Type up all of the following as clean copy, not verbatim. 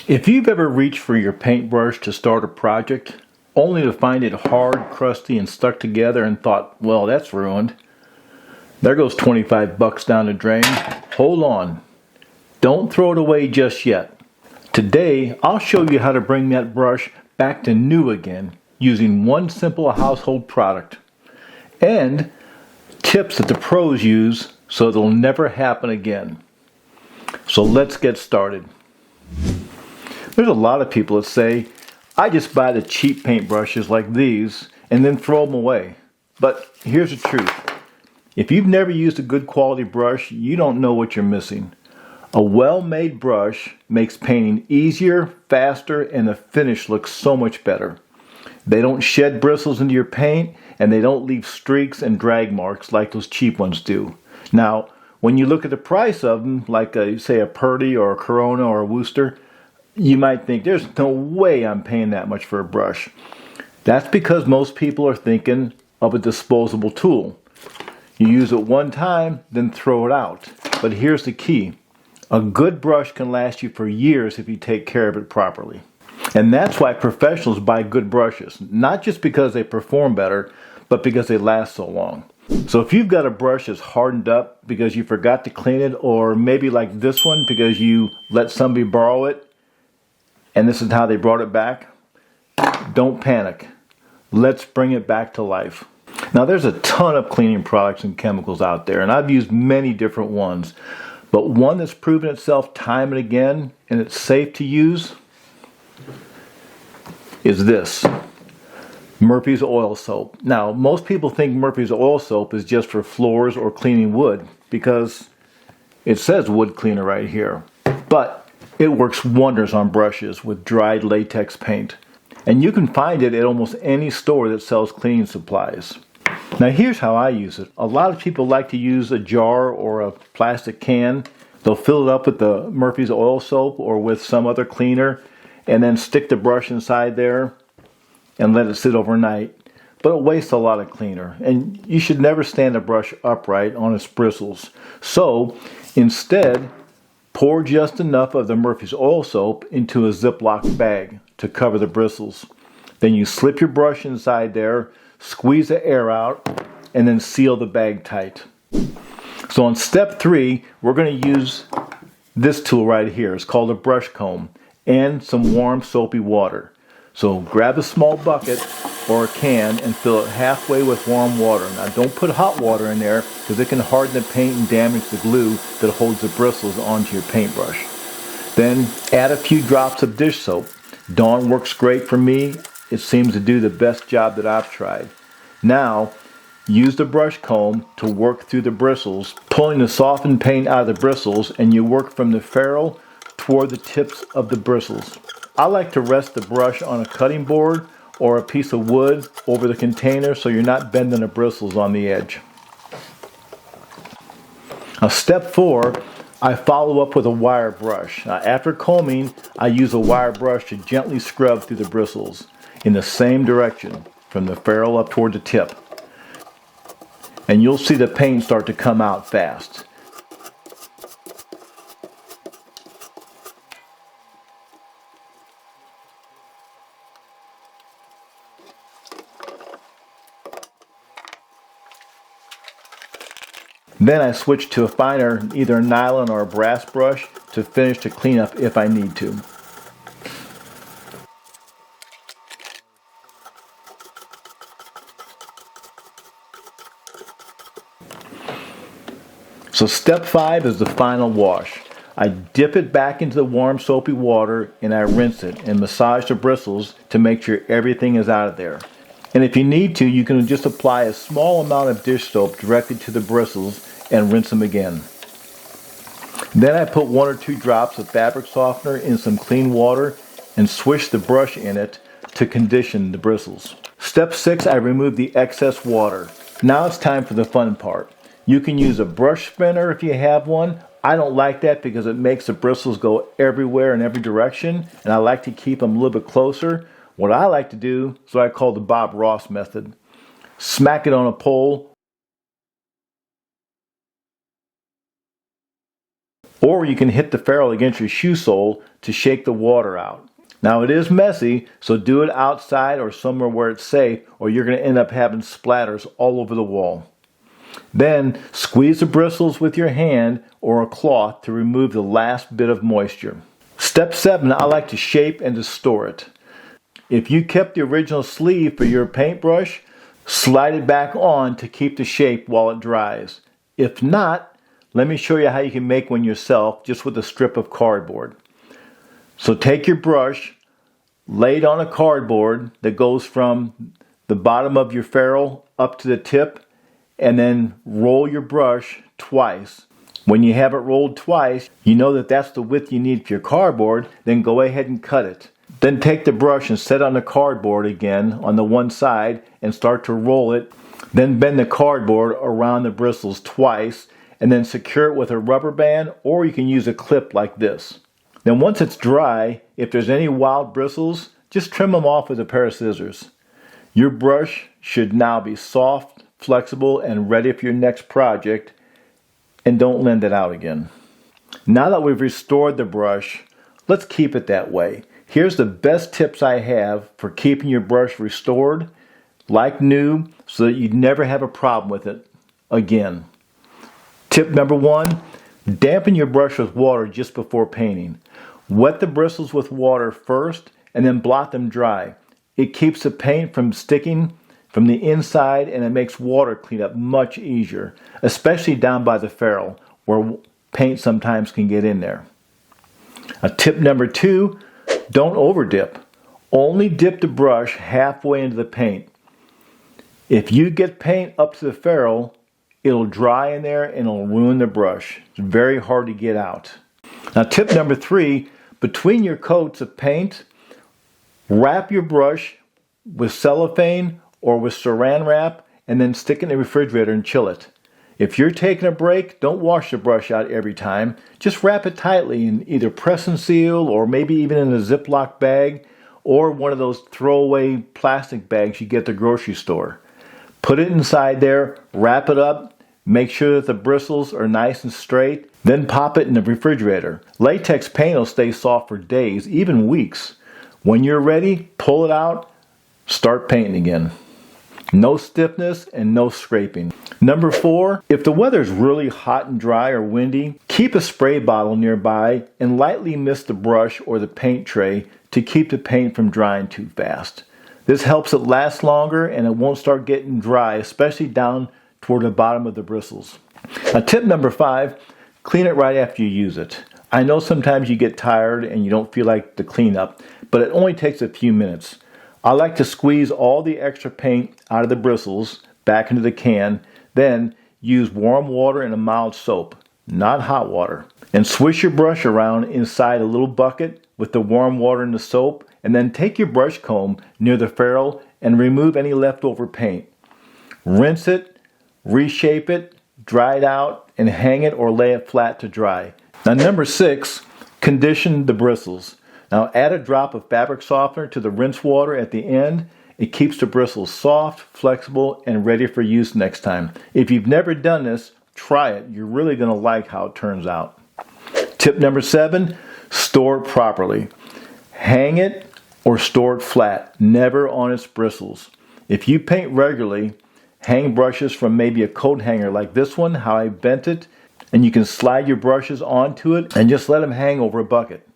If you've ever reached for your paintbrush to start a project, only to find it hard, crusty, and stuck together and thought, well, that's ruined. There goes 25 bucks down the drain. Hold on. Don't throw it away just yet. Today, I'll show you how to bring that brush back to new again using one simple household product and tips that the pros use so it'll never happen again. So let's get started. There's a lot of people that say, I just buy the cheap paintbrushes like these and then throw them away. But here's the truth. If you've never used a good quality brush, you don't know what you're missing. A well-made brush makes painting easier, faster, and the finish looks so much better. They don't shed bristles into your paint, and they don't leave streaks and drag marks like those cheap ones do. Now, when you look at the price of them, like say a Purdy or a Corona or a Wooster, you might think, there's no way I'm paying that much for a brush. That's because most people are thinking of a disposable tool. You use it one time, then throw it out. But here's the key. A good brush can last you for years if you take care of it properly. And that's why professionals buy good brushes. Not just because they perform better, but because they last so long. So if you've got a brush that's hardened up because you forgot to clean it, or maybe like this one because you let somebody borrow it, and this is how they brought it back, don't panic. Let's bring it back to life. Now there's a ton of cleaning products and chemicals out there, and I've used many different ones. But one that's proven itself time and again, and it's safe to use, is this. Murphy's Oil Soap. Now, most people think Murphy's Oil Soap is just for floors or cleaning wood, because it says wood cleaner right here. But it works wonders on brushes with dried latex paint. And you can find it at almost any store that sells cleaning supplies. Now here's how I use it. A lot of people like to use a jar or a plastic can. They'll fill it up with the Murphy's Oil Soap or with some other cleaner and then stick the brush inside there and let it sit overnight. But it wastes a lot of cleaner. And you should never stand a brush upright on its bristles. So instead, pour just enough of the Murphy's Oil Soap into a Ziploc bag to cover the bristles. Then you slip your brush inside there, squeeze the air out, and then seal the bag tight. So on step 3, we're going to use this tool right here. It's called a brushcomb, and some warm soapy water. So grab a small bucket or a can and fill it halfway with warm water. Now don't put hot water in there because it can harden the paint and damage the glue that holds the bristles onto your paintbrush. Then add a few drops of dish soap. Dawn works great for me. It seems to do the best job that I've tried. Now use the brush comb to work through the bristles, pulling the softened paint out of the bristles, and you work from the ferrule toward the tips of the bristles. I like to rest the brush on a cutting board or a piece of wood over the container so you're not bending the bristles on the edge. Now step 4, I follow up with a wire brush. Now after combing, I use a wire brush to gently scrub through the bristles in the same direction from the ferrule up toward the tip. And you'll see the paint start to come out fast. Then I switch to a finer, either nylon or a brass brush to finish the cleanup if I need to. So step 5 is the final wash. I dip it back into the warm soapy water and I rinse it and massage the bristles to make sure everything is out of there. And if you need to, you can just apply a small amount of dish soap directly to the bristles and rinse them again. Then I put 1 or 2 drops of fabric softener in some clean water and swish the brush in it to condition the bristles. Step 6, I remove the excess water. Now it's time for the fun part. You can use a brush spinner if you have one. I don't like that because it makes the bristles go everywhere in every direction, and I like to keep them a little bit closer. What I like to do is what I call the Bob Ross method. Smack it on a pole, Or you can hit the ferrule against your shoe sole to shake the water out. Now it is messy, so do it outside or somewhere where it's safe, or you're going to end up having splatters all over the wall. Then squeeze the bristles with your hand or a cloth to remove the last bit of moisture. Step 7, I like to shape and distort it. If you kept the original sleeve for your paintbrush, slide it back on to keep the shape while it dries. If not, let me show you how you can make one yourself just with a strip of cardboard. So take your brush, lay it on a cardboard that goes from the bottom of your ferrule up to the tip, and then roll your brush twice. When you have it rolled twice, you know that that's the width you need for your cardboard, then go ahead and cut it. Then take the brush and set on the cardboard again on the one side and start to roll it. Then bend the cardboard around the bristles twice and then secure it with a rubber band, or you can use a clip like this. Then once it's dry, if there's any wild bristles, just trim them off with a pair of scissors. Your brush should now be soft, flexible, and ready for your next project, and don't lend it out again. Now that we've restored the brush, let's keep it that way. Here's the best tips I have for keeping your brush restored like new so that you never have a problem with it again. Tip number 1, dampen your brush with water just before painting. Wet the bristles with water first and then blot them dry. It keeps the paint from sticking from the inside, and it makes water cleanup much easier, especially down by the ferrule where paint sometimes can get in there. Tip number 2, don't over dip. Only dip the brush halfway into the paint. If you get paint up to the ferrule, it'll dry in there and it'll ruin the brush. It's very hard to get out. Now tip number 3, between your coats of paint, wrap your brush with cellophane or with saran wrap and then stick it in the refrigerator and chill it. If you're taking a break, don't wash the brush out every time. Just wrap it tightly in either press and seal or maybe even in a Ziploc bag or one of those throwaway plastic bags you get at the grocery store. Put it inside there, wrap it up, make sure that the bristles are nice and straight, then pop it in the refrigerator. Latex paint will stay soft for days, even weeks. When you're ready, pull it out, start painting again. No stiffness and no scraping. Number 4, if the weather is really hot and dry or windy, keep a spray bottle nearby and lightly mist the brush or the paint tray to keep the paint from drying too fast. This helps it last longer and it won't start getting dry, especially down toward the bottom of the bristles. Tip number 5, clean it right after you use it. I know sometimes you get tired and you don't feel like the cleanup, but it only takes a few minutes. I like to squeeze all the extra paint out of the bristles back into the can, then use warm water and a mild soap, not hot water. And swish your brush around inside a little bucket with the warm water and the soap, and then take your brush comb near the ferrule and remove any leftover paint. Rinse it, reshape it, dry it out, and hang it or lay it flat to dry. Now number 6, condition the bristles. Now add a drop of fabric softener to the rinse water at the end. It keeps the bristles soft, flexible, and ready for use next time. If you've never done this, try it. You're really going to like how it turns out. Tip number 7, store it properly. Hang it or store it flat, never on its bristles. If you paint regularly, hang brushes from maybe a coat hanger like this one, how I bent it, and you can slide your brushes onto it and just let them hang over a bucket.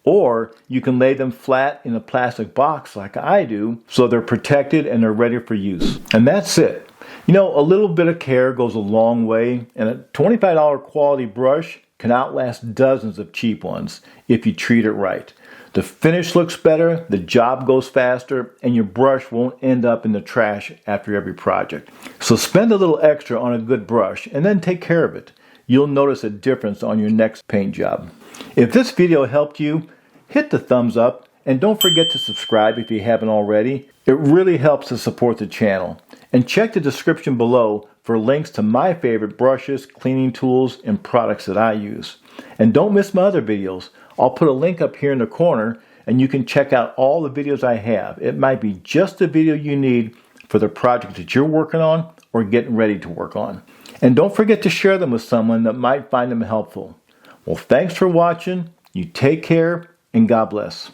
Or you can lay them flat in a plastic box like I do so they're protected and they're ready for use. And that's it. You know, a little bit of care goes a long way, and a $25 quality brush can outlast dozens of cheap ones if you treat it right. The finish looks better, the job goes faster, and your brush won't end up in the trash after every project. So spend a little extra on a good brush and then take care of it. You'll notice a difference on your next paint job. If this video helped you, hit the thumbs up and don't forget to subscribe if you haven't already. It really helps to support the channel. And check the description below for links to my favorite brushes, cleaning tools, and products that I use. And don't miss my other videos. I'll put a link up here in the corner and you can check out all the videos I have. It might be just the video you need for the project that you're working on or getting ready to work on. And don't forget to share them with someone that might find them helpful. Well, thanks for watching. You take care and God bless.